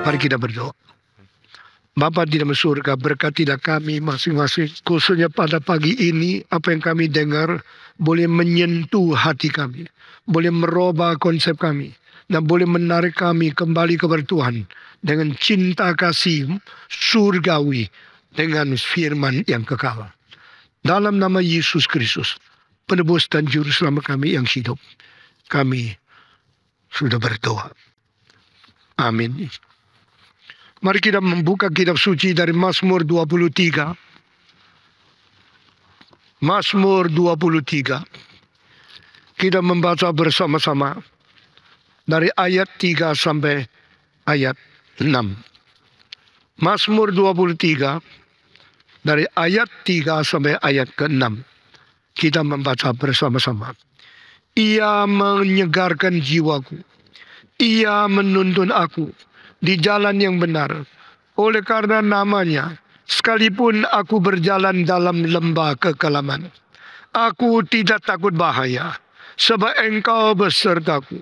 Mari kita berdoa. Bapa di dalam surga, berkatilah kami masing-masing, khususnya pada pagi ini, apa yang kami dengar boleh menyentuh hati kami, boleh merubah konsep kami, dan boleh menarik kami kembali kepada Tuhan dengan cinta kasih surgawi, dengan firman yang kekal. Dalam nama Yesus Kristus, penebus dan juru selamat kami yang hidup, kami sudah berdoa. Amin. Mari kita membuka kitab suci dari Mazmur 23. Mazmur 23. Kita membaca bersama-sama dari ayat 3 sampai ayat 6. Mazmur 23 dari ayat 3 sampai ayat ke-6. Kita membaca bersama-sama. Ia menyegarkan jiwaku. Ia menuntun aku di jalan yang benar. Oleh karena namanya, sekalipun aku berjalan dalam lembah kekelaman, aku tidak takut bahaya, sebab Engkau besertaku.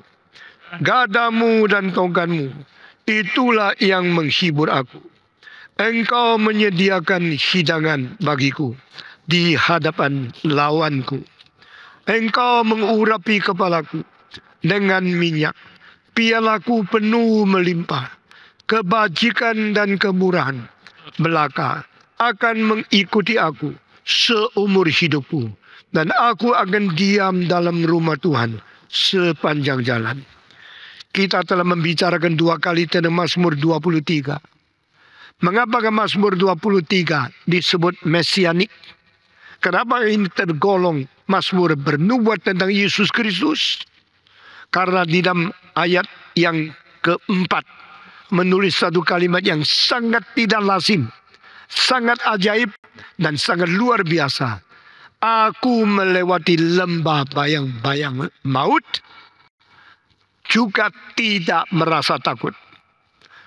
Gadamu dan tongkatmu, itulah yang menghibur aku. Engkau menyediakan hidangan bagiku di hadapan lawanku. Engkau mengurapi kepalaku dengan minyak, pialaku penuh melimpah. Kebajikan dan kemurahan belaka akan mengikuti aku seumur hidupku, dan aku akan diam dalam rumah Tuhan sepanjang jalan. Kita telah membicarakan 2 kali tentang Mazmur 23. Mengapa Mazmur 23 disebut mesianik? Kenapa ini tergolong Mazmur bernubuat tentang Yesus Kristus? Karena di dalam ayat yang keempat menulis satu kalimat yang sangat tidak lazim, sangat ajaib, dan sangat luar biasa. Aku melewati lembah bayang-bayang maut, juga tidak merasa takut,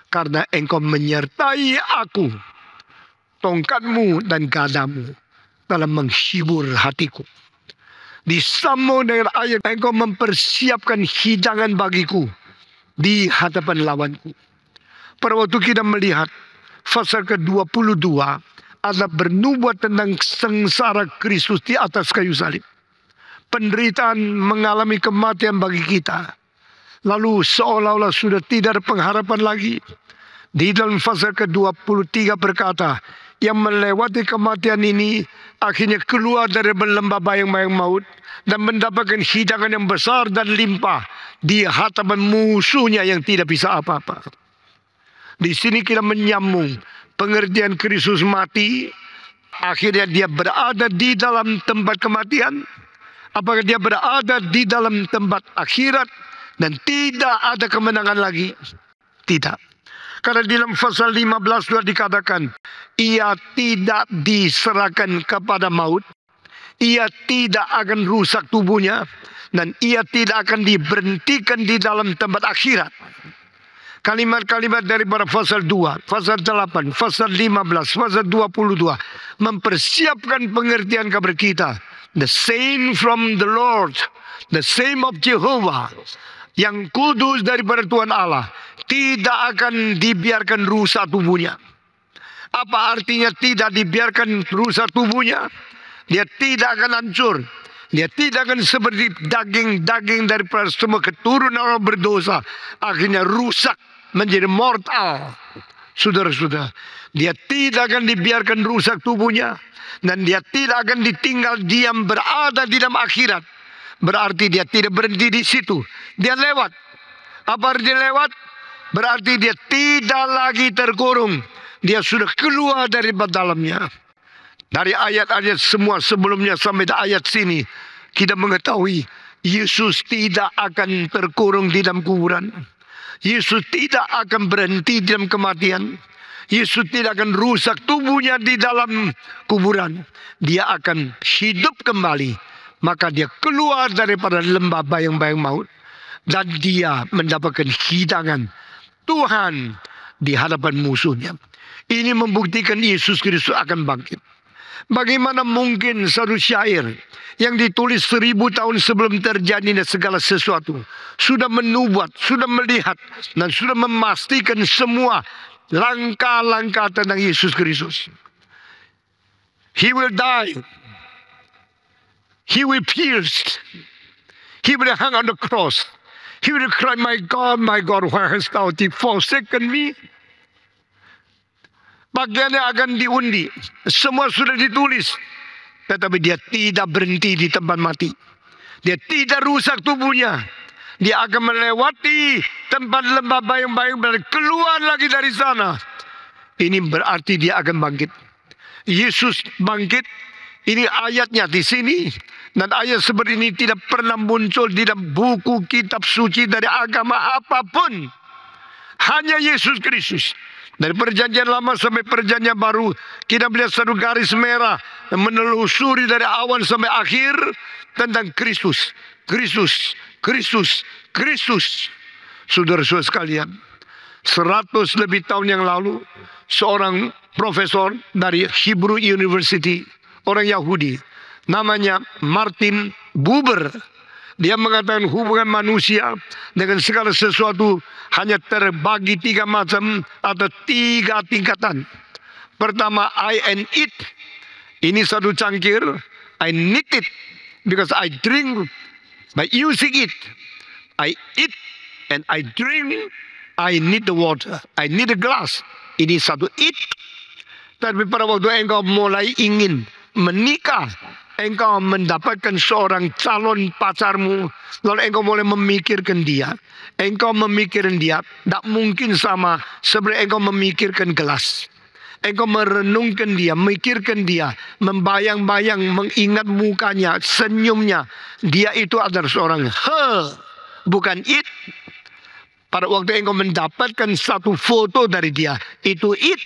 karena Engkau menyertai aku. Tongkatmu dan gadamu dalam menghibur hatiku. Disambung dengan ayat, Engkau mempersiapkan hidangan bagiku di hadapan lawanku. Pada waktu kita melihat pasal ke-22 adalah bernubuat tentang sengsara Kristus di atas kayu salib. Penderitaan mengalami kematian bagi kita. Lalu seolah-olah sudah tidak ada pengharapan lagi. Di dalam pasal ke-23 berkata, yang melewati kematian ini akhirnya keluar dari lembah bayang-bayang maut dan mendapatkan hidangan yang besar dan limpah di hadapan musuhnya yang tidak bisa apa-apa. Di sini kita menyambung pengertian Kristus mati. Akhirnya dia berada di dalam tempat kematian. Apakah dia berada di dalam tempat akhirat dan tidak ada kemenangan lagi? Tidak. Karena di dalam pasal 15 sudah dikatakan, ia tidak diserahkan kepada maut. Ia tidak akan rusak tubuhnya. Dan ia tidak akan diberhentikan di dalam tempat akhirat. Kalimat-kalimat daripada pasal 2, pasal 8, pasal 15, pasal 22 mempersiapkan pengertian kepada kita. The same from the Lord, the same of Jehovah, yang kudus daripada Tuhan Allah, tidak akan dibiarkan rusak tubuhnya. Apa artinya tidak dibiarkan rusak tubuhnya? Dia tidak akan hancur. Dia tidak akan seperti daging-daging daripada semua keturunan orang berdosa, akhirnya rusak menjadi mortal. Saudara-saudara, dia tidak akan dibiarkan rusak tubuhnya, dan dia tidak akan ditinggal diam berada di dalam akhirat. Berarti dia tidak berhenti di situ. Dia lewat. Apa artinya lewat? Berarti dia tidak lagi terkurung. Dia sudah keluar dari dalamnya. Dari ayat-ayat semua sebelumnya sampai ayat sini, kita mengetahui Yesus tidak akan terkurung di dalam kuburan. Yesus tidak akan berhenti di dalam kematian. Yesus tidak akan rusak tubuhnya di dalam kuburan. Dia akan hidup kembali. Maka dia keluar daripada lembah bayang-bayang maut. Dan dia mendapatkan hidangan Tuhan di hadapan musuhnya. Ini membuktikan Yesus Kristus akan bangkit. Bagaimana mungkin satu syair yang ditulis 1000 tahun sebelum terjadinya segala sesuatu sudah menubuat, sudah melihat, dan sudah memastikan semua langkah-langkah tentang Yesus Kristus. He will die. He will pierced. He will hang on the cross. He will cry, my God, why hast thou forsaken me? Bagiannya akan diundi. Semua sudah ditulis. Tetapi dia tidak berhenti di tempat mati. Dia tidak rusak tubuhnya. Dia akan melewati tempat lembah bayang-bayang dan keluar lagi dari sana. Ini berarti dia akan bangkit. Yesus bangkit. Ini ayatnya di sini. Dan ayat seperti ini tidak pernah muncul di dalam buku kitab suci dari agama apapun. Hanya Yesus Kristus. Dari perjanjian lama sampai perjanjian baru, kita melihat satu garis merah yang menelusuri dari awal sampai akhir tentang Kristus. Kristus, Kristus, Kristus. Saudara-saudara sekalian, 100 lebih tahun yang lalu, seorang profesor dari Hebrew University, orang Yahudi, namanya Martin Buber. Dia mengatakan hubungan manusia dengan segala sesuatu hanya terbagi 3 macam atau 3 tingkatan. Pertama, I and it. Ini satu cangkir. I need it because I drink by using it. I eat and I drink. I need the water. I need a glass. Ini satu it. Tapi pada waktu engkau mulai ingin menikah, engkau mendapatkan seorang calon pacarmu, lalu engkau mulai memikirkan dia. Engkau memikirkan dia, tak mungkin sama seperti engkau memikirkan gelas. Engkau merenungkan dia, memikirkan dia, membayang-bayang, mengingat mukanya, senyumnya. Dia itu adalah seorang bukan it. Pada waktu engkau mendapatkan satu foto dari dia, itu it.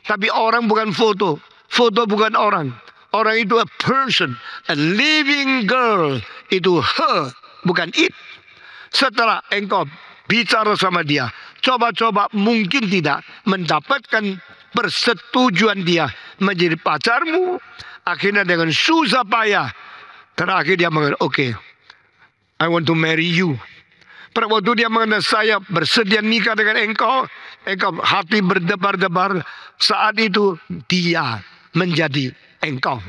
Tapi orang bukan foto, foto bukan orang. Orang itu a person, a living girl. Itu her, bukan it. Setelah engkau bicara sama dia, coba-coba mungkin tidak mendapatkan persetujuan dia menjadi pacarmu. Akhirnya dengan susah payah, terakhir dia mengatakan, okay, I want to marry you. Pada waktu dia mengatakan, saya bersedia nikah dengan engkau, engkau hati berdebar-debar. Saat itu dia menjadi engkau.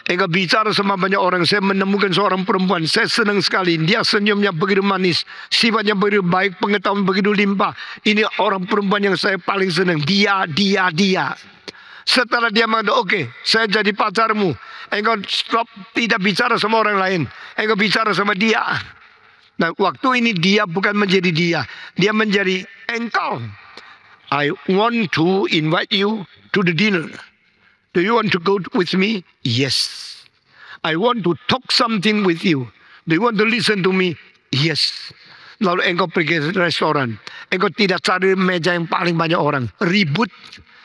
Engkau bicara sama banyak orang. Saya menemukan seorang perempuan, saya senang sekali. Dia senyumnya begitu manis, sifatnya begitu baik, pengetahuan begitu limpah. Ini orang perempuan yang saya paling senang. Dia. Setelah dia mengatakan, oke, saya jadi pacarmu. Engkau stop, tidak bicara sama orang lain. Engkau bicara sama dia. Nah, waktu ini dia bukan menjadi dia, dia menjadi engkau. I want to invite you to the dinner. Do you want to go with me? Yes. I want to talk something with you. Do you want to listen to me? Yes. Lalu engkau pergi ke restoran. Engkau tidak cari meja yang paling banyak orang. Ribut.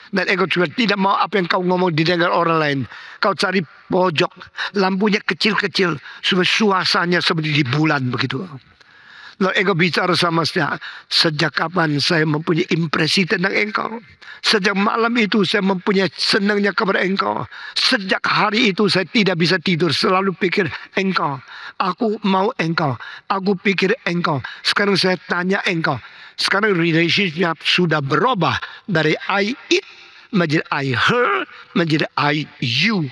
Dan engkau juga tidak mau apa yang kau ngomong didengar orang lain. Kau cari pojok. Lampunya kecil-kecil. Supaya suasananya seperti di bulan begitu. Lalu engkau bicara sama saya, sejak kapan saya mempunyai impresi tentang engkau? Sejak malam itu saya mempunyai senangnya kepada engkau. Sejak hari itu saya tidak bisa tidur, selalu pikir engkau. Aku mau engkau, aku pikir engkau. Sekarang saya tanya engkau. Sekarang relationship sudah berubah dari I it menjadi I her, menjadi I you.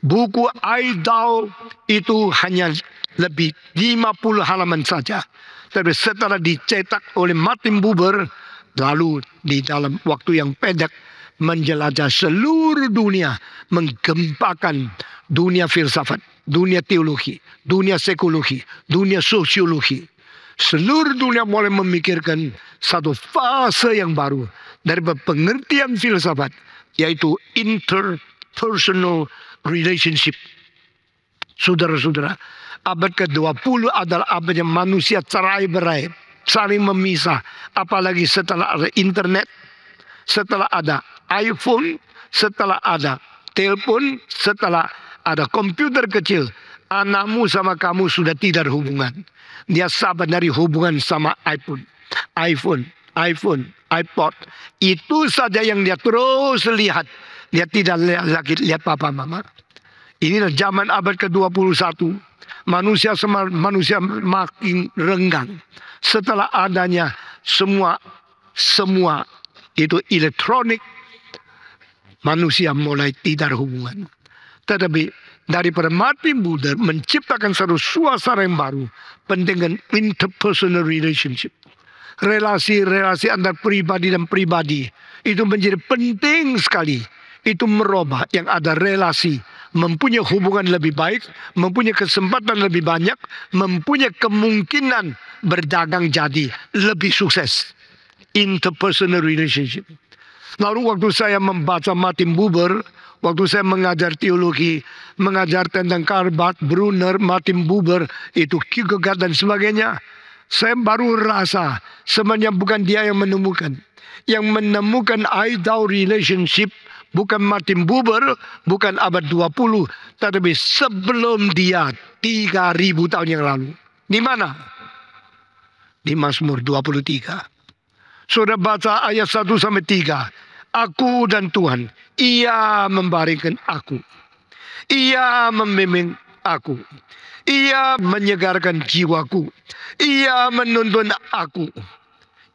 Buku I thou itu hanya lebih 50 halaman saja. Tapi setelah dicetak oleh Martin Buber, lalu di dalam waktu yang pendek menjelajah seluruh dunia, menggempakan dunia filsafat, dunia teologi, dunia psikologi, dunia sosiologi. Seluruh dunia mulai memikirkan satu fase yang baru dari pengertian filsafat, yaitu interpersonal relationship. Saudara-saudara, abad ke-20 adalah abad yang manusia cerai-berai, saling memisah. Apalagi setelah ada internet, setelah ada iPhone, setelah ada telepon, setelah ada komputer kecil. Anakmu sama kamu sudah tidak ada hubungan. Dia sabar dari hubungan sama iPhone, iPod. Itu saja yang dia terus lihat. Dia tidak lagi lihat papa mama. Inilah zaman abad ke-21. Manusia makin renggang. Setelah adanya semua itu elektronik, manusia mulai tidak hubungan. Tetapi daripada Martin Buber menciptakan satu suasana yang baru, penting interpersonal relationship. Relasi-relasi antar pribadi dan pribadi itu menjadi penting sekali. Itu merubah yang ada relasi, mempunyai hubungan lebih baik, mempunyai kesempatan lebih banyak, mempunyai kemungkinan berdagang jadi lebih sukses. Interpersonal relationship. Lalu waktu saya membaca Martin Buber, waktu saya mengajar teologi, mengajar tentang Karl Barth, Brunner, Martin Buber, itu Kierkegaard dan sebagainya, saya baru rasa sebenarnya bukan dia yang menemukan. Yang menemukan I-Thou relationship bukan Martin Buber, bukan abad 20, tetapi sebelum dia 3000 tahun yang lalu. Di mana? Di Mazmur 23. Sudah baca ayat 1 sampai 3. Aku dan Tuhan, Ia membaringkan aku. Ia membimbing aku. Ia menyegarkan jiwaku. Ia menuntun aku.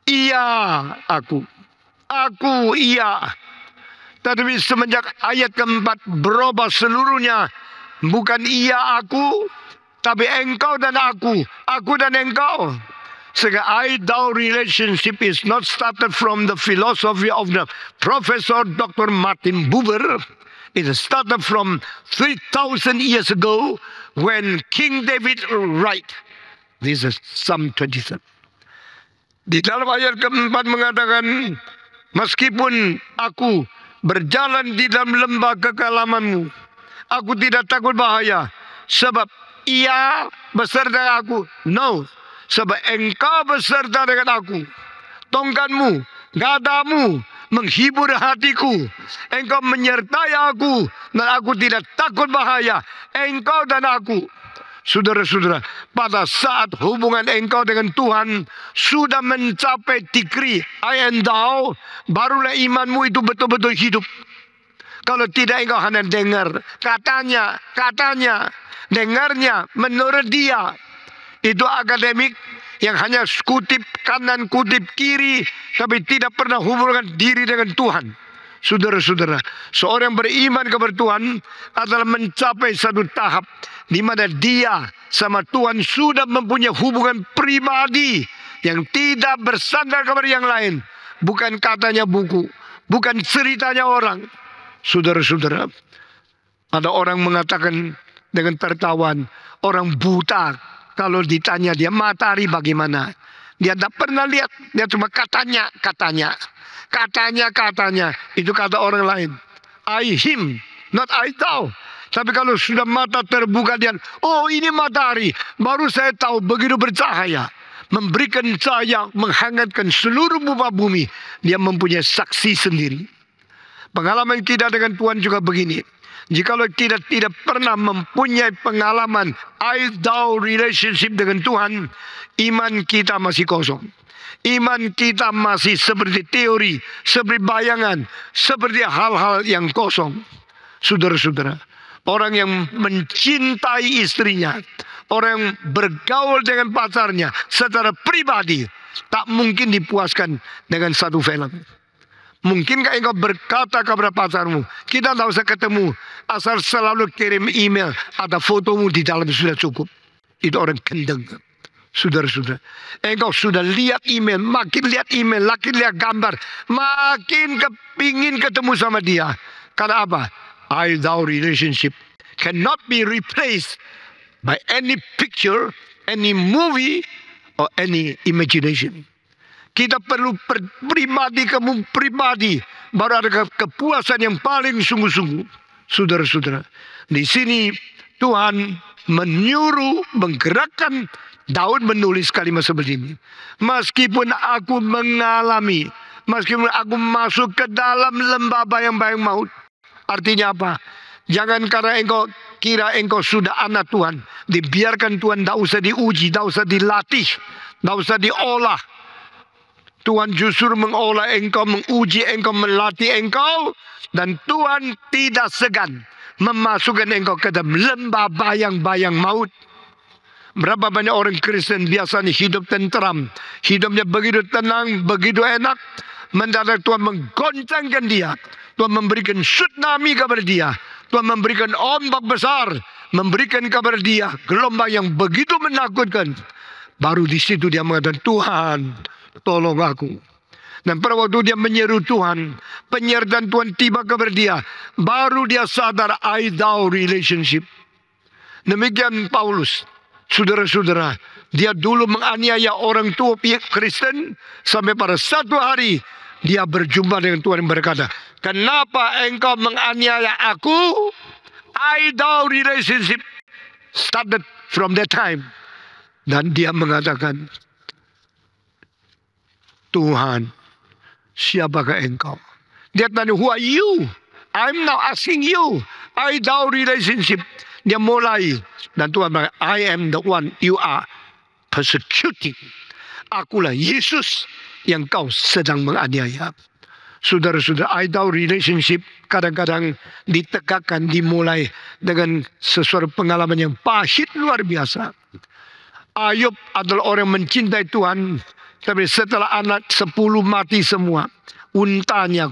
Ia aku. Aku ia. Tetapi semenjak ayat keempat berubah seluruhnya. Bukan ia aku, tapi engkau dan aku. Aku dan engkau. Sehingga I-Thou relationship is not started from the philosophy of the Professor Dr. Martin Buber. It started from 3,000 years ago when King David write. This is Psalm 27. Di dalam ayat keempat mengatakan, meskipun aku berjalan di dalam lembah kekelamanmu, aku tidak takut bahaya, sebab Ia beserta aku. No. Sebab engkau beserta dengan aku. Tongkatmu, gadamu menghibur hatiku. Engkau menyertai aku dan aku tidak takut bahaya. Engkau dan aku. Saudara-saudara, pada saat hubungan engkau dengan Tuhan sudah mencapai degree I and thou, barulah imanmu itu betul-betul hidup. Kalau tidak engkau hanya dengar katanya, dengarnya menurut dia. Itu akademik yang hanya kutip kanan, kutip kiri, tapi tidak pernah hubungkan diri dengan Tuhan. Saudara-saudara, seorang beriman kepada Tuhan adalah mencapai satu tahap di mana dia sama Tuhan sudah mempunyai hubungan pribadi yang tidak bersandar kepada yang lain. Bukan katanya buku, bukan ceritanya orang. Saudara-saudara, ada orang mengatakan dengan tertawan, orang buta. Kalau ditanya dia matahari bagaimana, dia tidak pernah lihat. Dia cuma katanya. Itu kata orang lain. I him, not I thou. Tapi kalau sudah mata terbuka dia, oh ini matahari. Baru saya tahu begitu bercahaya. Memberikan cahaya, menghangatkan seluruh muka bumi. Dia mempunyai saksi sendiri. Pengalaman kita dengan Tuhan juga begini. Jikalau kita tidak pernah mempunyai pengalaman I-Thou relationship dengan Tuhan, iman kita masih kosong. Iman kita masih seperti teori, seperti bayangan, seperti hal-hal yang kosong. Saudara-saudara, orang yang mencintai istrinya, orang yang bergaul dengan pacarnya secara pribadi, tak mungkin dipuaskan dengan satu film. Mungkinkah engkau berkata kepada pacarmu, kita tidak usah ketemu, asal selalu kirim email, ada fotomu di dalam sudah cukup. Itu orang kendeng. Saudara-saudara, engkau sudah lihat email, makin lihat gambar, makin kepingin ketemu sama dia. Karena apa? I-Thou relationship cannot be replaced by any picture, any movie, or any imagination. Kita perlu pribadi, baru ada kepuasan yang paling sungguh-sungguh. Saudara-saudara, di sini Tuhan menyuruh, menggerakkan Daud menulis kalimat seperti ini. Meskipun aku mengalami, meskipun aku masuk ke dalam lembah bayang-bayang maut. Artinya apa? Jangan karena engkau kira engkau sudah anak Tuhan, dibiarkan Tuhan, tidak usah diuji, tidak usah dilatih, tidak usah diolah. Tuhan justru mengolah engkau, menguji engkau, melatih engkau. Dan Tuhan tidak segan memasukkan engkau ke dalam lembah bayang-bayang maut. Berapa banyak orang Kristen biasanya hidup tentram, hidupnya begitu tenang, begitu enak. Mendadak Tuhan menggoncangkan dia. Tuhan memberikan tsunami kepada dia. Tuhan memberikan ombak besar, memberikan kepada dia gelombang yang begitu menakutkan. Baru di situ dia mengatakan, Tuhan, tolong aku. Dan pada waktu dia menyeru Tuhan, penyertaan Tuhan tiba kepada dia, baru dia sadar I-thou relationship. Demikian Paulus. Saudara-saudara, dia dulu menganiaya orang tua pihak Kristen, sampai pada satu hari dia berjumpa dengan Tuhan yang berkata, kenapa engkau menganiaya aku? I-thou relationship started from that time. Dan dia mengatakan, Tuhan, siapakah engkau? Dia tanya, who are you? I'm now asking you. I-thou relationship. Dia mulai. Dan Tuhan bilang, I am the one you are persecuting. Akulah Yesus yang kau sedang menganiaya. Saudara-saudara, I-thou relationship kadang-kadang ditegakkan, dimulai dengan sesuatu pengalaman yang pahit luar biasa. Ayub adalah orang yang mencintai Tuhan. Tapi setelah anak 10 mati semua, untanya,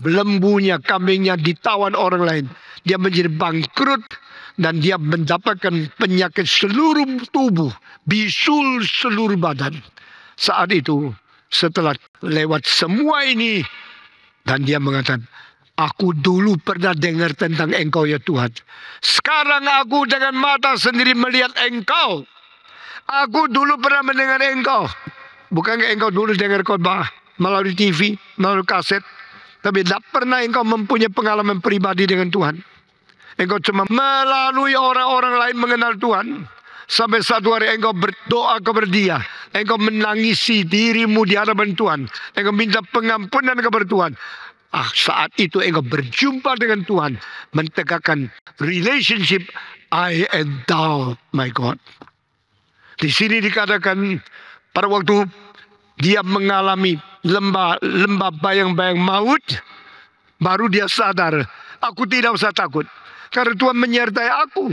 lembunya, kambingnya ditawan orang lain, dia menjadi bangkrut. Dan dia mendapatkan penyakit seluruh tubuh, bisul seluruh badan. Saat itu, setelah lewat semua ini, dan dia mengatakan, aku dulu pernah dengar tentang engkau ya Tuhan. Sekarang aku dengan mata sendiri melihat engkau. Aku dulu pernah mendengar engkau. Bukankah engkau dulu dengar khotbah melalui TV, melalui kaset. Tapi tidak pernah engkau mempunyai pengalaman pribadi dengan Tuhan. Engkau cuma melalui orang-orang lain mengenal Tuhan. Sampai satu hari engkau berdoa kepada dia. Engkau menangisi dirimu di hadapan Tuhan. Engkau minta pengampunan kepada Tuhan. Saat itu engkau berjumpa dengan Tuhan. Mentegakkan relationship I and thou, my God. Di sini dikatakan pada waktu dia mengalami lembah bayang-bayang maut. Baru dia sadar, aku tidak usah takut. Karena Tuhan menyertai aku.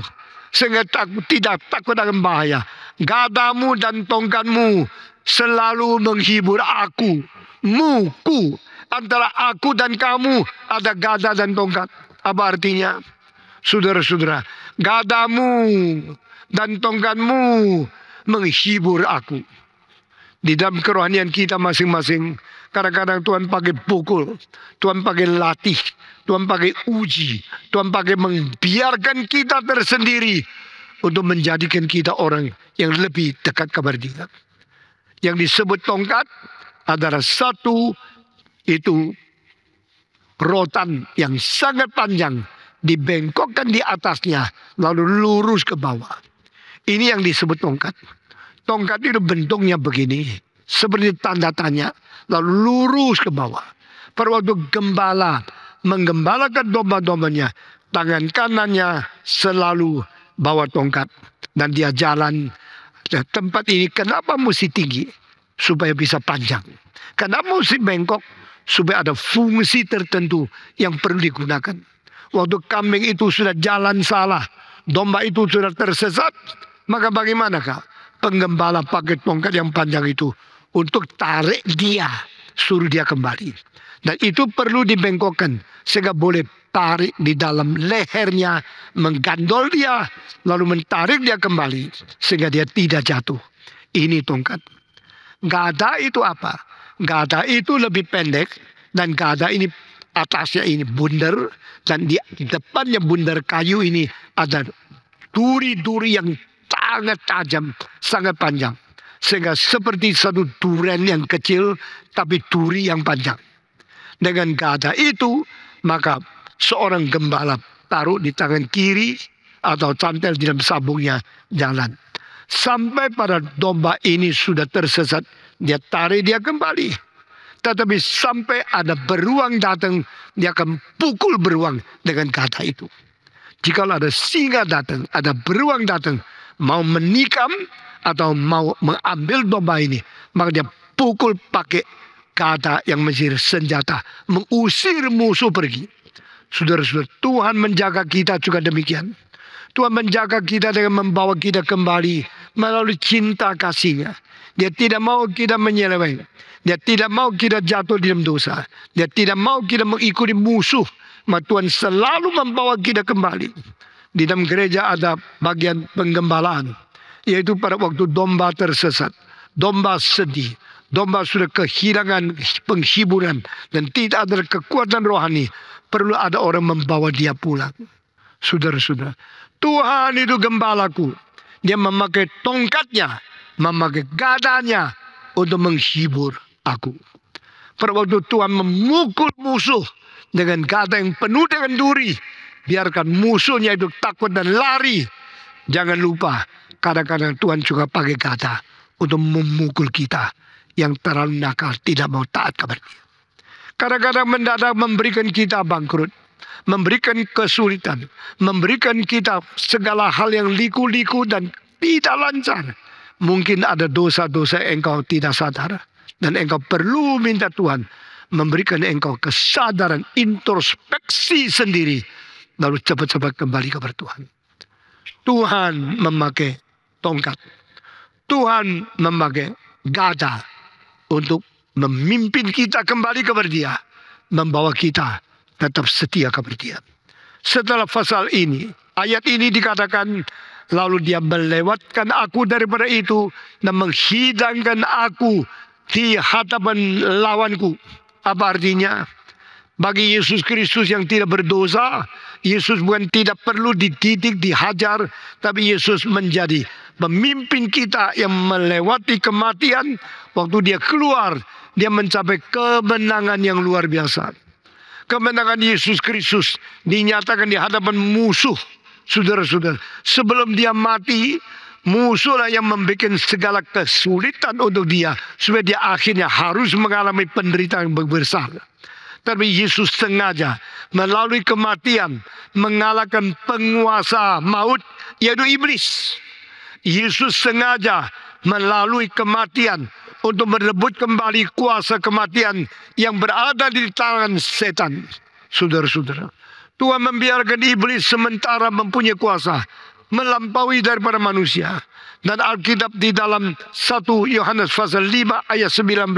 Sehingga aku tidak takut akan bahaya. Gadamu dan tongkatmu selalu menghibur aku. Muku. Antara aku dan kamu ada gada dan tongkat. Apa artinya? Saudara-saudara, gadamu dan tongkatmu menghibur aku. Di dalam kerohanian kita masing-masing, kadang-kadang Tuhan pakai pukul, Tuhan pakai latih, Tuhan pakai uji, Tuhan pakai membiarkan kita tersendiri untuk menjadikan kita orang yang lebih dekat kepada Dia. Yang disebut tongkat adalah satu itu rotan yang sangat panjang, dibengkokkan di atasnya, lalu lurus ke bawah. Ini yang disebut tongkat. Tongkat itu bentuknya begini, seperti tanda tanya, lalu lurus ke bawah. Pada waktu gembala menggembalakan domba-dombanya, tangan kanannya selalu bawa tongkat. Dan dia jalan. Tempat ini kenapa mesti tinggi? Supaya bisa panjang. Kenapa mesti bengkok? Supaya ada fungsi tertentu yang perlu digunakan. Waktu kambing itu sudah jalan salah, domba itu sudah tersesat, maka bagaimanakah penggembala pakai tongkat yang panjang itu untuk tarik dia, suruh dia kembali. Dan itu perlu dibengkokkan sehingga boleh tarik di dalam lehernya, menggandol dia, lalu mentarik dia kembali sehingga dia tidak jatuh. Ini tongkat. Gada itu apa? Gada itu lebih pendek, dan gada ini atasnya ini bundar, dan di depannya bundar kayu ini ada duri-duri yang sangat tajam, sangat panjang. Sehingga seperti satu durian yang kecil, tapi duri yang panjang. Dengan gada itu, maka seorang gembala taruh di tangan kiri atau cantel di dalam sabungnya, jalan. Sampai pada domba ini sudah tersesat, dia tarik dia kembali. Tetapi sampai ada beruang datang, dia akan pukul beruang dengan gada itu. Jika ada singa datang, ada beruang datang, mau menikam atau mau mengambil domba ini, maka dia pukul pakai gada yang menjadi senjata mengusir musuh pergi. Saudara-saudara, Tuhan menjaga kita juga demikian. Tuhan menjaga kita dengan membawa kita kembali melalui cinta kasih-Nya. Dia tidak mau kita menyeleweng. Dia tidak mau kita jatuh di dalam dosa. Dia tidak mau kita mengikuti musuh. Maka Tuhan selalu membawa kita kembali. Di dalam gereja ada bagian penggembalaan, yaitu pada waktu domba tersesat, domba sedih, domba sudah kehilangan penghiburan dan tidak ada kekuatan rohani, perlu ada orang membawa dia pulang. Saudara-saudara, Tuhan itu gembalaku. Dia memakai tongkatnya, memakai gadanya untuk menghibur aku. Pada waktu Tuhan memukul musuh dengan gada yang penuh dengan duri, biarkan musuhnya itu takut dan lari. Jangan lupa, kadang-kadang Tuhan juga pakai gada untuk memukul kita yang terlalu nakal, tidak mau taat kepada Dia. Kadang-kadang mendadak memberikan kita bangkrut, memberikan kesulitan, memberikan kita segala hal yang liku-liku dan tidak lancar. Mungkin ada dosa-dosa engkau tidak sadar, dan engkau perlu minta Tuhan memberikan engkau kesadaran, introspeksi sendiri, lalu cepat-cepat kembali kepada Tuhan. Tuhan memakai tongkat, Tuhan memakai gada untuk memimpin kita kembali kepada Dia, membawa kita tetap setia kepada Dia. Setelah pasal ini, ayat ini dikatakan, lalu Dia melewatkan aku daripada itu dan menghidangkan aku di hadapan lawanku. Apa artinya? Bagi Yesus Kristus yang tidak berdosa, Yesus bukan tidak perlu dididik, dihajar, tapi Yesus menjadi pemimpin kita yang melewati kematian. Waktu Dia keluar, Dia mencapai kemenangan yang luar biasa. Kemenangan Yesus Kristus dinyatakan di hadapan musuh. Saudara-saudara, sebelum Dia mati, musuhlah yang membuat segala kesulitan untuk Dia, supaya Dia akhirnya harus mengalami penderitaan yang besar. Tapi Yesus sengaja melalui kematian mengalahkan penguasa maut, yaitu iblis. Yesus sengaja melalui kematian untuk merebut kembali kuasa kematian yang berada di tangan setan. Saudara-saudara, Tuhan membiarkan iblis sementara mempunyai kuasa melampaui daripada manusia. Dan Alkitab di dalam 1 Yohanes pasal 5 ayat 19,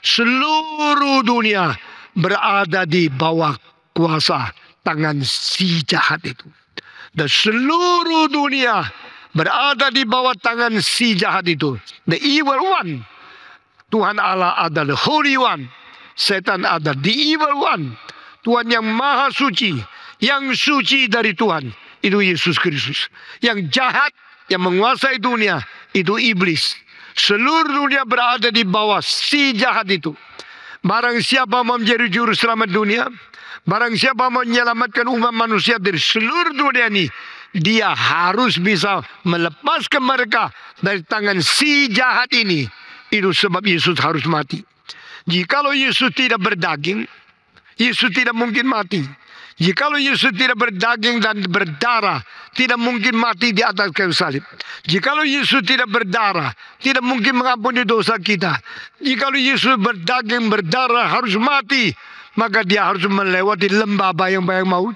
seluruh dunia berada di bawah kuasa tangan si jahat itu. Dan seluruh dunia berada di bawah tangan si jahat itu. The evil one. Tuhan Allah adalah the Holy One. Setan adalah the evil one. Tuhan yang maha suci, yang suci dari Tuhan, itu Yesus Kristus. Yang jahat, yang menguasai dunia, itu iblis. Seluruh dunia berada di bawah si jahat itu. Barang siapa mau menjadi juru selamat dunia, barang siapa mau menyelamatkan umat manusia dari seluruh dunia ini, dia harus bisa melepaskan mereka dari tangan si jahat ini. Itu sebab Yesus harus mati. Jikalau Yesus tidak berdaging, Yesus tidak mungkin mati. Jikalau Yesus tidak berdaging dan berdarah, tidak mungkin mati di atas kayu salib. Jikalau Yesus tidak berdarah, tidak mungkin mengampuni dosa kita. Jikalau Yesus berdaging, berdarah, harus mati, maka Dia harus melewati lembah bayang-bayang maut.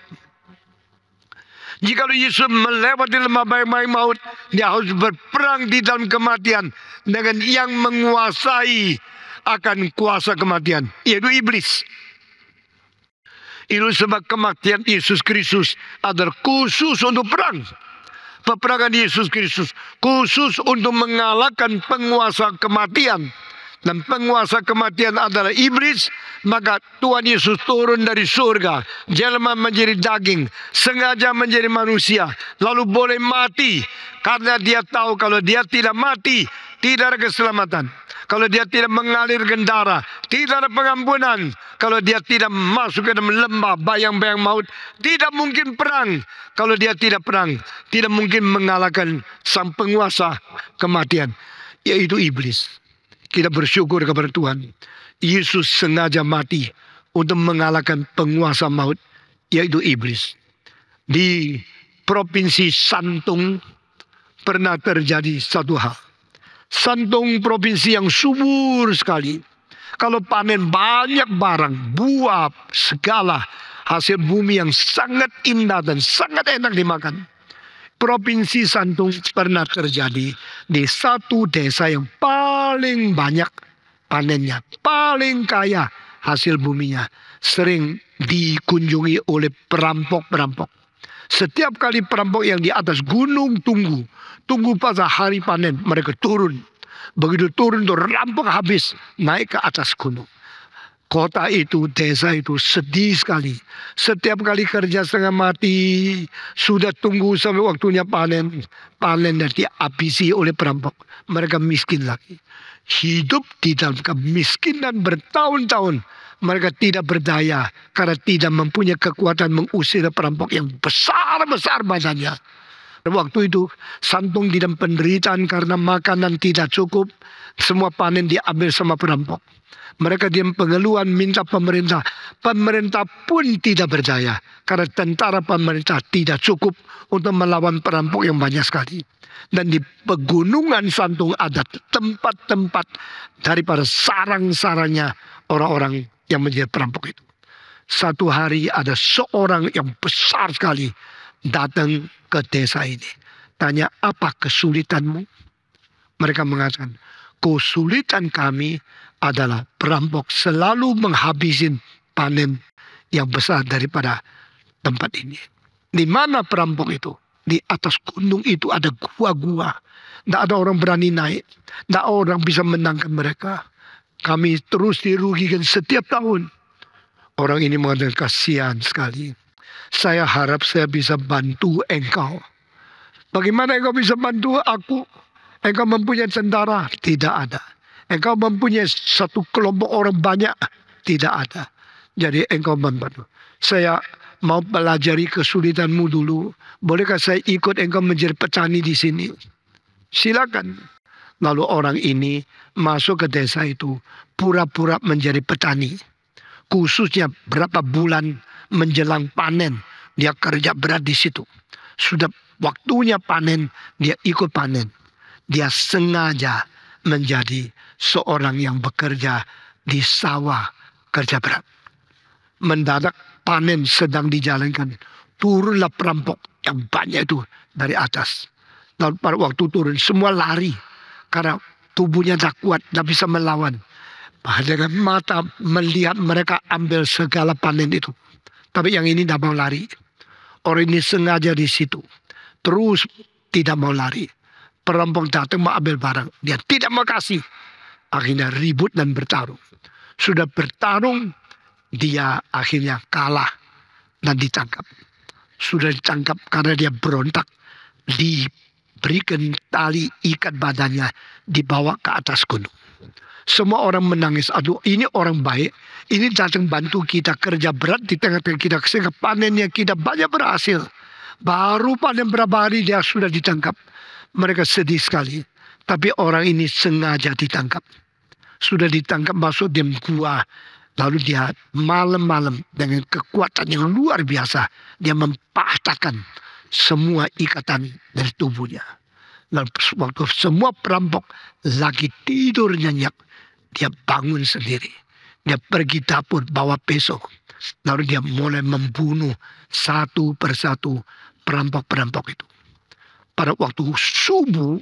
Jikalau Yesus melewati lembah bayang-bayang maut, Dia harus berperang di dalam kematian dengan yang menguasai akan kuasa kematian, yaitu iblis. Itu sebab kematian Yesus Kristus adalah khusus untuk perang. Peperangan Yesus Kristus khusus untuk mengalahkan penguasa kematian. Dan penguasa kematian adalah iblis. Maka Tuhan Yesus turun dari surga, jelma menjadi daging, sengaja menjadi manusia, lalu boleh mati. Karena Dia tahu kalau Dia tidak mati, tidak ada keselamatan. Kalau Dia tidak mengalirkan darah, tidak ada pengampunan. Kalau Dia tidak masuk ke dalam lembah bayang-bayang maut, tidak mungkin perang. Kalau Dia tidak perang, tidak mungkin mengalahkan sang penguasa kematian, yaitu iblis. Kita bersyukur kepada Tuhan. Yesus sengaja mati untuk mengalahkan penguasa maut, yaitu iblis. Di provinsi Santung pernah terjadi satu hal. Santung provinsi yang subur sekali. Kalau panen banyak barang, buah, segala hasil bumi yang sangat indah dan sangat enak dimakan. Provinsi Santung pernah terjadi di satu desa yang paling banyak panennya, paling kaya hasil buminya, sering dikunjungi oleh perampok-perampok. Setiap kali perampok yang di atas gunung tunggu pada hari panen, mereka turun. Begitu turun tuh rampok habis, naik ke atas gunung. Kota itu, desa itu sedih sekali. Setiap kali kerja setengah mati, sudah tunggu sampai waktunya panen. Panen dan dihabisi oleh perampok. Mereka miskin lagi. Hidup di dalam kemiskinan bertahun-tahun. Mereka tidak berdaya karena tidak mempunyai kekuatan mengusir perampok yang besar-besar badannya. Waktu itu Santung di dalam penderitaan karena makanan tidak cukup. Semua panen diambil sama perampok. Mereka diam pengeluhan minta pemerintah. Pemerintah pun tidak berdaya. Karena tentara pemerintah tidak cukup untuk melawan perampok yang banyak sekali. Dan di pegunungan Santung ada tempat-tempat daripada sarang-sarangnya orang-orang yang menjadi perampok itu. Satu hari ada seorang yang besar sekali datang ke desa ini. Tanya, apa kesulitanmu? Mereka mengatakan, kesulitan kami adalah perampok selalu menghabisin panen yang besar daripada tempat ini. Di mana perampok itu? Di atas gunung itu ada gua-gua. Tidak ada orang berani naik. Tidak ada orang bisa menangkan mereka. Kami terus dirugikan setiap tahun. Orang ini mengatakan, kasihan sekali. Saya harap saya bisa bantu engkau. Bagaimana engkau bisa bantu aku? Engkau mempunyai tentara? Tidak ada. Engkau mempunyai satu kelompok orang banyak? Tidak ada. Jadi engkau membantu. Saya mau pelajari kesulitanmu dulu. Bolehkah saya ikut engkau menjadi petani di sini? Silakan. Lalu orang ini masuk ke desa itu. Pura-pura menjadi petani. Khususnya berapa bulan menjelang panen. Dia kerja berat di situ. Sudah waktunya panen, dia ikut panen. Dia sengaja menjadi seorang yang bekerja di sawah, kerja berat. Mendadak panen sedang dijalankan. Turunlah perampok yang banyak itu dari atas. Lalu pada waktu turun semua lari. Karena tubuhnya tak kuat, tak bisa melawan. Dengan mata melihat mereka ambil segala panen itu. Tapi yang ini tidak mau lari. Orang ini sengaja di situ. Terus tidak mau lari. Perampok datang mau ambil barang. Dia tidak mau kasih. Akhirnya ribut dan bertarung. Sudah bertarung, dia akhirnya kalah dan ditangkap. Sudah ditangkap karena dia berontak. Diberikan tali ikat badannya. Dibawa ke atas gunung. Semua orang menangis. Aduh, ini orang baik. Ini datang bantu kita kerja berat di tengah-tengah kita. Sehingga panennya kita banyak berhasil. Baru panen berapa hari dia sudah ditangkap. Mereka sedih sekali. Tapi orang ini sengaja ditangkap. Sudah ditangkap masuk di gua. Lalu dia malam-malam dengan kekuatan yang luar biasa. Dia mempatahkan semua ikatan dari tubuhnya. Lalu waktu semua perampok lagi tidur nyenyak. Dia bangun sendiri. Dia pergi dapur bawa pisau. Lalu dia mulai membunuh satu persatu perampok-perampok itu. Pada waktu subuh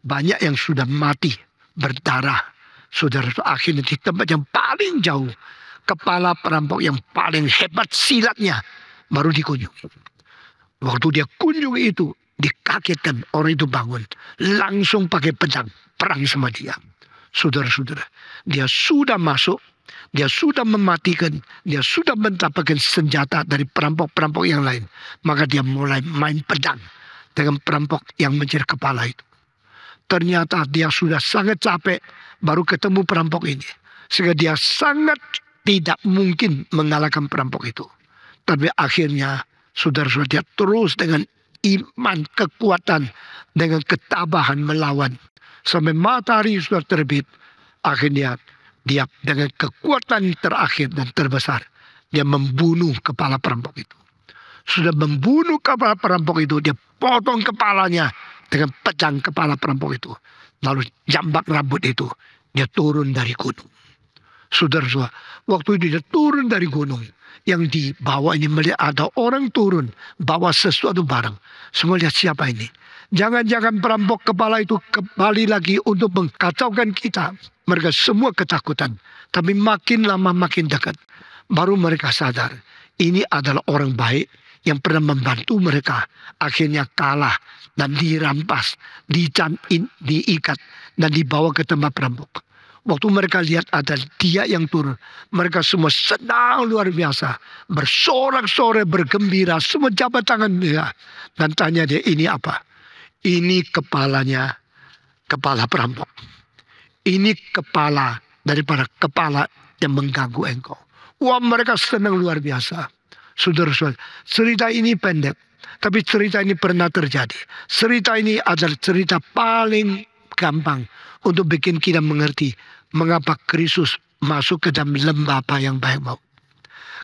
banyak yang sudah mati berdarah. Saudara, akhirnya di tempat yang paling jauh, kepala perampok yang paling hebat silatnya baru dikunjungi. Waktu dia kunjungi itu, dikagetkan orang itu bangun. Langsung pakai pedang, perang sama dia. Saudara-saudara, dia sudah masuk, dia sudah mematikan, dia sudah mendapatkan senjata dari perampok-perampok yang lain. Maka dia mulai main pedang dengan perampok yang menjadi kepala itu. Ternyata dia sudah sangat capek baru ketemu perampok ini. Sehingga dia sangat tidak mungkin mengalahkan perampok itu. Tapi akhirnya saudara-saudara dia terus dengan iman, kekuatan, dengan ketabahan melawan. Sampai matahari sudah terbit. Akhirnya dia dengan kekuatan terakhir dan terbesar. Dia membunuh kepala perampok itu. Sudah membunuh kepala perampok itu. Dia potong kepalanya dengan pedang kepala perampok itu. Lalu jambak rambut itu. Dia turun dari gunung. Saudara-saudara, waktu itu dia turun dari gunung. Yang dibawa ini melihat ada orang turun, bawa sesuatu barang. Semua lihat siapa ini. Jangan-jangan perampok kepala itu kembali lagi untuk mengkacaukan kita. Mereka semua ketakutan. Tapi makin lama makin dekat. Baru mereka sadar, ini adalah orang baik yang pernah membantu mereka. Akhirnya kalah dan dirampas, diikat, dan dibawa ke tempat perampok. Waktu mereka lihat ada dia yang turun, mereka semua senang luar biasa. Bersorak-sorai, bergembira, semua jabat tangan dia. Dan tanya dia, ini apa? Ini kepalanya, kepala perampok. Ini kepala daripada kepala yang mengganggu engkau. Wah, mereka senang luar biasa. Saudara-saudara, cerita ini pendek, tapi cerita ini pernah terjadi. Cerita ini adalah cerita paling gampang untuk bikin kita mengerti mengapa Kristus masuk ke dalam lembah bayang maut.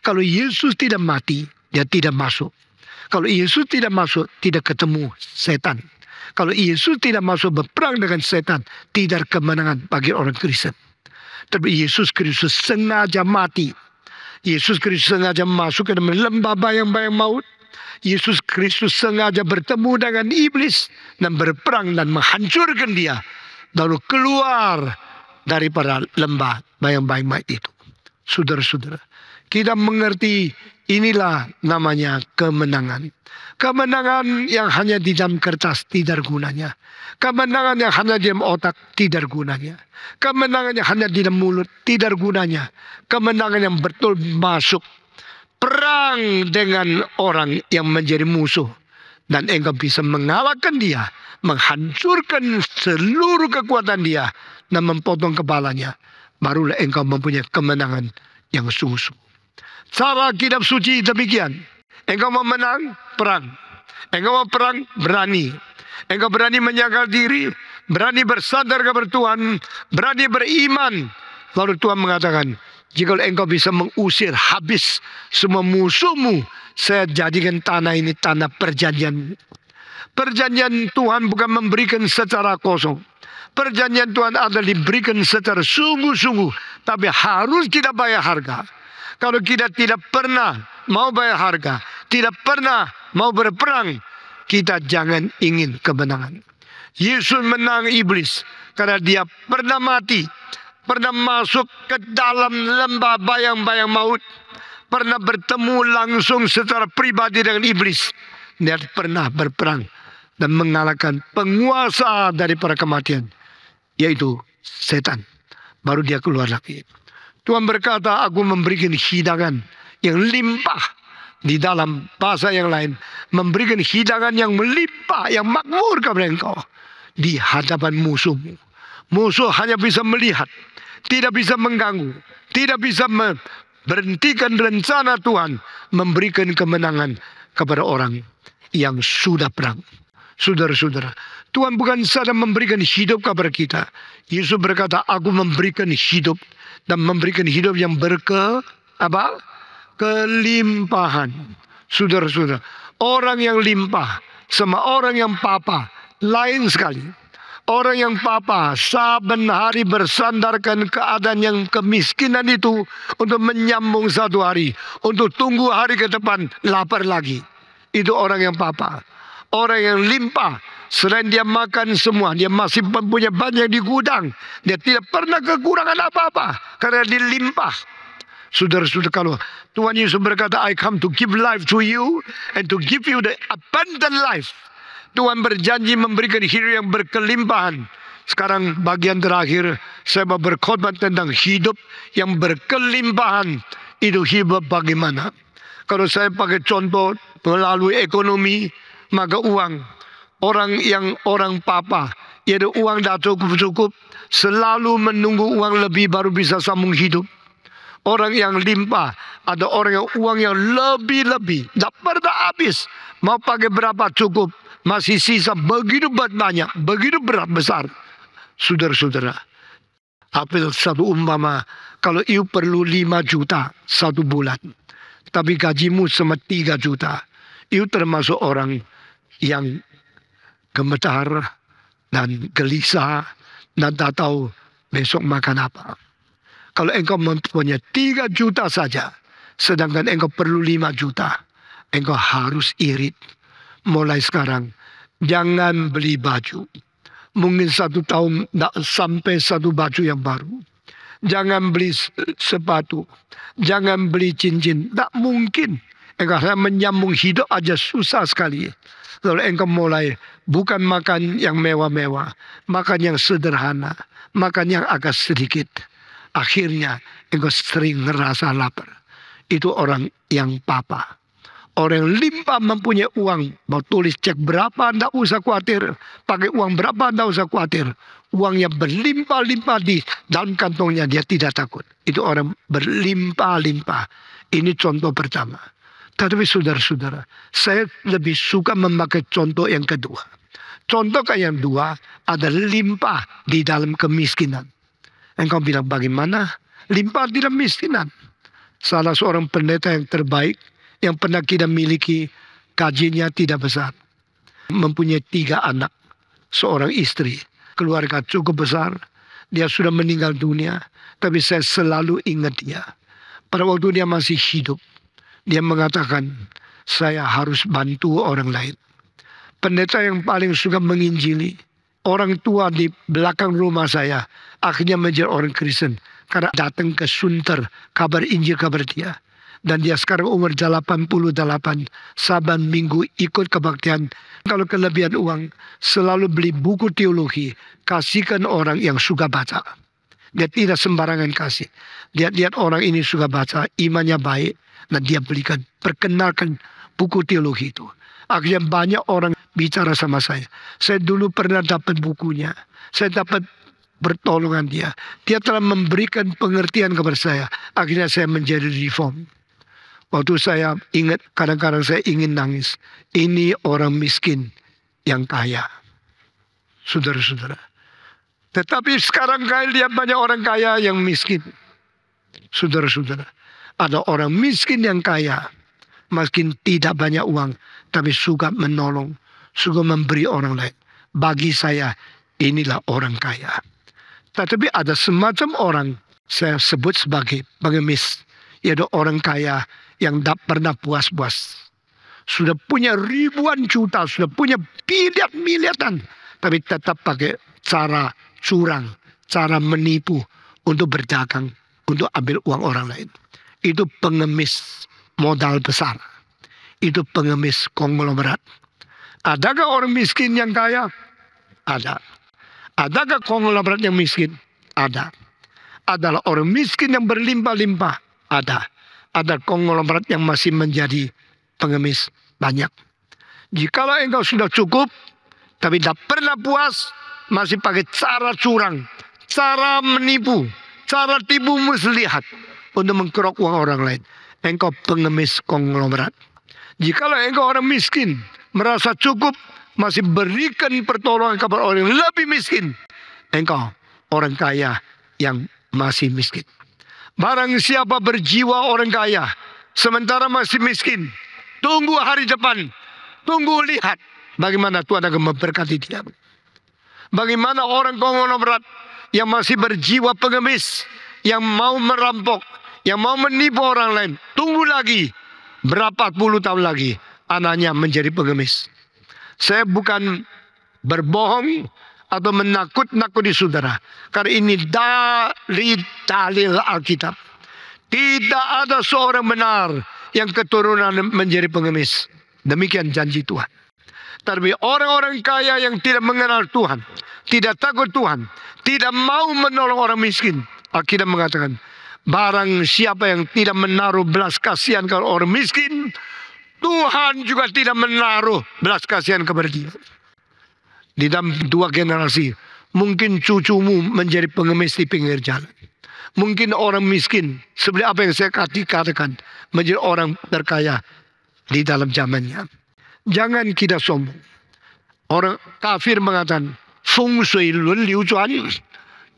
Kalau Yesus tidak mati, dia tidak masuk. Kalau Yesus tidak masuk, tidak ketemu setan. Kalau Yesus tidak masuk berperang dengan setan, tidak kemenangan bagi orang Kristen. Tapi Yesus Kristus sengaja mati. Yesus Kristus sengaja masuk ke dalam lembah bayang-bayang maut. Yesus Kristus sengaja bertemu dengan iblis dan berperang dan menghancurkan dia. Lalu keluar daripada lembah bayang-bayang maut itu. Saudara-saudara, kita mengerti inilah namanya kemenangan. Kemenangan yang hanya di dalam kertas tidak gunanya. Kemenangan yang hanya di dalam otak tidak gunanya. Kemenangan yang hanya di dalam mulut tidak gunanya. Kemenangan yang betul masuk perang dengan orang yang menjadi musuh. Dan engkau bisa mengalahkan dia, menghancurkan seluruh kekuatan dia, dan memotong kepalanya. Barulah engkau mempunyai kemenangan yang sungguh-sungguh. Cara kitab suci demikian. Engkau mau menang, perang. Engkau mau perang, berani. Engkau berani menjaga diri, berani bersandar kepada Tuhan, berani beriman. Lalu Tuhan mengatakan, jika engkau bisa mengusir habis semua musuhmu, saya jadikan tanah ini tanah perjanjian. Perjanjian Tuhan bukan memberikan secara kosong. Perjanjian Tuhan adalah diberikan secara sungguh-sungguh. Tapi harus kita bayar harga. Kalau kita tidak pernah mau bayar harga, tidak pernah mau berperang, kita jangan ingin kemenangan. Yesus menang iblis karena dia pernah mati, pernah masuk ke dalam lembah bayang-bayang maut, pernah bertemu langsung secara pribadi dengan iblis. Dia pernah berperang dan mengalahkan penguasa daripada kematian, yaitu setan. Baru dia keluar lagi. Tuhan berkata, aku memberikan hidangan yang limpah. Di dalam bahasa yang lain, memberikan hidangan yang melimpah, yang makmur kepada engkau di hadapan musuhmu. Musuh hanya bisa melihat, tidak bisa mengganggu, tidak bisa berhentikan rencana Tuhan memberikan kemenangan kepada orang yang sudah perang. Saudara-saudara, Tuhan bukan saja memberikan hidup kepada kita. Yesus berkata, aku memberikan hidup dan memberikan hidup yang kelimpahan. Saudara-saudara, orang yang limpah sama orang yang papa lain sekali. Orang yang papa saben hari bersandarkan keadaan yang kemiskinan itu untuk menyambung satu hari, untuk tunggu hari ke depan lapar lagi. Itu orang yang papa. Orang yang limpah, selain dia makan semua, dia masih punya banyak di gudang. Dia tidak pernah kekurangan apa-apa karena dia limpah. Saudara-saudara, kalau Tuhan Yesus berkata, I come to give life to you and to give you the abundant life. Tuhan berjanji memberikan hidup yang berkelimpahan. Sekarang bagian terakhir, saya mau berkhotbah tentang hidup yang berkelimpahan. Itu hidup bagaimana? Kalau saya pakai contoh melalui ekonomi, maka uang. Orang papa, yaitu uang tak cukup, selalu menunggu uang lebih baru bisa sambung hidup. Orang yang limpah, ada orang yang uang yang lebih-lebih, tak pernah habis. Mau pakai berapa cukup, masih sisa begitu banyak, begitu berat besar. Saudara-saudara, ambil satu umpama, kalau you perlu 5 juta satu bulan, tapi gajimu cuma 3 juta, you termasuk orang yang gemetar dan gelisah dan tak tahu besok makan apa. Kalau engkau mempunyai 3 juta saja, sedangkan engkau perlu 5 juta, engkau harus irit. Mulai sekarang, jangan beli baju. Mungkin 1 tahun tidak sampai 1 baju yang baru. Jangan beli sepatu. Jangan beli cincin. Tak mungkin. Engkau menyambung hidup aja susah sekali. Lalu engkau mulai bukan makan yang mewah-mewah. Makan yang sederhana. Makan yang agak sedikit. Akhirnya engkau sering ngerasa lapar. Itu orang yang papa. Orang yang limpah mempunyai uang. Mau tulis cek berapa, tidak usah khawatir. Pakai uang berapa, tidak usah khawatir. Uangnya berlimpah-limpah di dalam kantongnya. Dia tidak takut. Itu orang berlimpah-limpah. Ini contoh pertama. Tetapi saudara-saudara, saya lebih suka memakai contoh yang kedua. Contoh yang kedua adalah limpah di dalam kemiskinan. Engkau bilang bagaimana? Limpah di dalam kemiskinan. Salah seorang pendeta yang terbaik yang pernah kita miliki, gajinya tidak besar. Mempunyai 3 anak, seorang istri, keluarga cukup besar. Dia sudah meninggal dunia, tapi saya selalu ingat dia. Pada waktu dia masih hidup, dia mengatakan, saya harus bantu orang lain. Pendeta yang paling suka menginjili, orang tua di belakang rumah saya, akhirnya menjadi orang Kristen. Karena datang ke Sunter, kabar Injil, kabar dia. Dan dia sekarang umur 88, saban minggu ikut kebaktian. Kalau kelebihan uang, selalu beli buku teologi, kasihkan orang yang suka baca. Dia tidak sembarangan kasih. Dia lihat orang ini suka baca, imannya baik, dan dia belikan, perkenalkan buku teologi itu. Akhirnya banyak orang bicara sama saya. Saya dulu pernah dapat bukunya. Saya dapat pertolongan dia. Dia telah memberikan pengertian kepada saya. Akhirnya saya menjadi reform. Waktu saya ingat, kadang-kadang saya ingin nangis. Ini orang miskin yang kaya. Saudara-saudara. Tetapi sekarang kaya lihat banyak orang kaya yang miskin. Saudara-saudara. Ada orang miskin yang kaya. Mungkin tidak banyak uang. Tapi suka menolong. Suka memberi orang lain. Bagi saya, inilah orang kaya. Tetapi ada semacam orang. Saya sebut sebagai pengemis. Yaitu orang kaya yang tak pernah puas-puas. Sudah punya ribuan juta, sudah punya miliar-miliaran. Tapi tetap pakai cara curang, cara menipu untuk berdagang, untuk ambil uang orang lain. Itu pengemis modal besar. Itu pengemis konglomerat. Adakah orang miskin yang kaya? Ada. Adakah konglomerat yang miskin? Ada. Adalah orang miskin yang berlimpah-limpah? Ada. Ada konglomerat yang masih menjadi pengemis banyak. Jikalau engkau sudah cukup, tapi tidak pernah puas, masih pakai cara curang, cara menipu, cara tipu muslihat untuk mengkerok uang orang lain, engkau pengemis konglomerat. Jikalau engkau orang miskin, merasa cukup, masih berikan pertolongan kepada orang yang lebih miskin, engkau orang kaya yang masih miskin. Barang siapa berjiwa orang kaya, sementara masih miskin, tunggu hari depan, tunggu lihat bagaimana Tuhan akan memberkati dia. Bagaimana orang konglomerat yang masih berjiwa pengemis, yang mau merampok, yang mau menipu orang lain, tunggu lagi, berapa puluh tahun lagi, anaknya menjadi pengemis. Saya bukan berbohong atau menakut-nakuti saudara. Karena ini dari dalil Alkitab. Tidak ada seorang benar yang keturunan menjadi pengemis. Demikian janji Tuhan. Tapi orang-orang kaya yang tidak mengenal Tuhan, tidak takut Tuhan, tidak mau menolong orang miskin, Alkitab mengatakan, barang siapa yang tidak menaruh belas kasihan kepada orang miskin, Tuhan juga tidak menaruh belas kasihan kepada dia. Di dalam 2 generasi, mungkin cucumu menjadi pengemis di pinggir jalan. Mungkin orang miskin, seperti apa yang saya katakan, menjadi orang terkaya di dalam zamannya. Jangan kita sombong. Orang kafir mengatakan, feng shui lun liu zuan.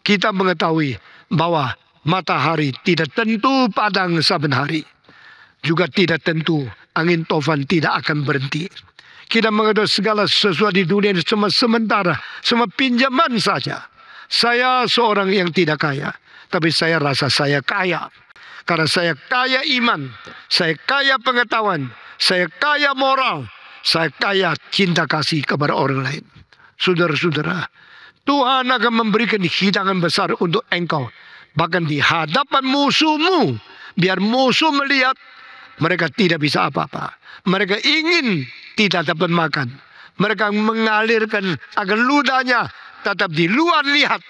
Kita mengetahui bahwa matahari tidak tentu padang saben hari. Juga tidak tentu angin tofan tidak akan berhenti. Kita mengetahui segala sesuatu di dunia ini semua sementara, semua pinjaman saja. Saya seorang yang tidak kaya, Tapi saya rasa saya kaya. Karena saya kaya iman, saya kaya pengetahuan, saya kaya moral, saya kaya cinta kasih kepada orang lain. Saudara-saudara, Tuhan akan memberikan hidangan besar untuk engkau. Bahkan di hadapan musuhmu. Biar musuh melihat mereka tidak bisa apa-apa. Mereka ingin tidak dapat makan. Mereka mengalirkan agar ludahnya tetap di luar lihat.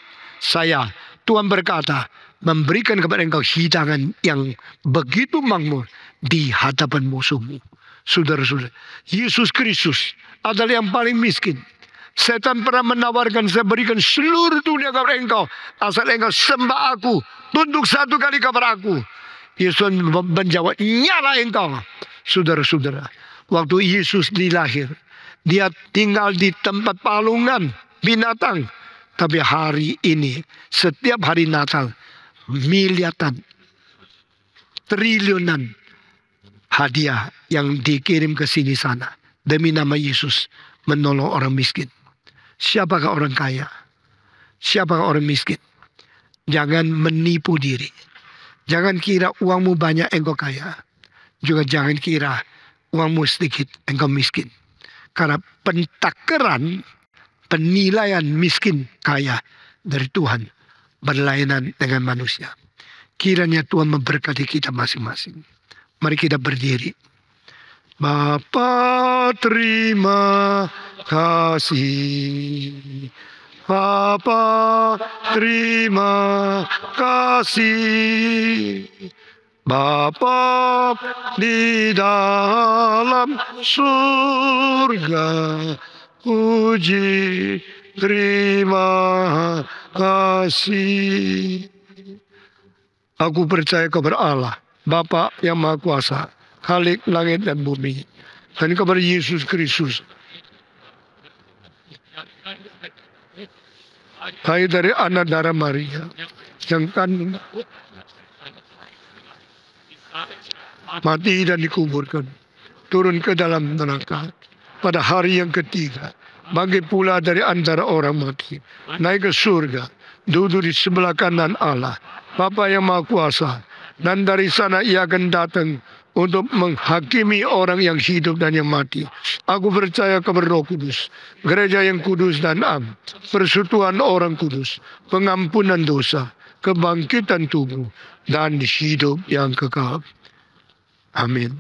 Tuhan berkata, memberikan kepada engkau hidangan yang begitu makmur di hadapan musuhmu. Saudara-saudara, Yesus Kristus adalah yang paling miskin. Setan pernah menawarkan, saya berikan seluruh dunia kepada engkau, asal engkau sembah aku, tunduk satu kali kepada aku. Yesus menjawab, nyala engkau. Saudara-saudara, waktu Yesus dilahir, dia tinggal di tempat palungan binatang. Tapi hari ini, setiap hari Natal, miliaran, triliunan hadiah yang dikirim ke sini sana demi nama Yesus menolong orang miskin. Siapakah orang kaya? Siapakah orang miskin? Jangan menipu diri. Jangan kira uangmu banyak engkau kaya. Juga jangan kira uangmu sedikit engkau miskin. Karena pentakaran, penilaian miskin kaya dari Tuhan berlainan dengan manusia. Kiranya Tuhan memberkati kita masing-masing. Mari kita berdiri. Bapa terima kasih. Bapa terima kasih. Bapa di dalam surga, puji terima kasih. Aku percaya kepada Allah, Bapa yang Maha Kuasa, Khalik langit dan bumi, dan kepada Yesus Kristus, lahir dari anak darah Maria, yang kandung, mati dan dikuburkan, turun ke dalam neraka, pada hari yang ketiga, bangkit pula dari antara orang mati, naik ke surga, duduk di sebelah kanan Allah, Bapa yang Maha Kuasa, dan dari sana ia akan datang untuk menghakimi orang yang hidup dan yang mati. Aku percaya kepada Roh Kudus, gereja yang kudus dan am, persekutuan orang kudus, pengampunan dosa, kebangkitan tubuh, dan hidup yang kekal. Amin.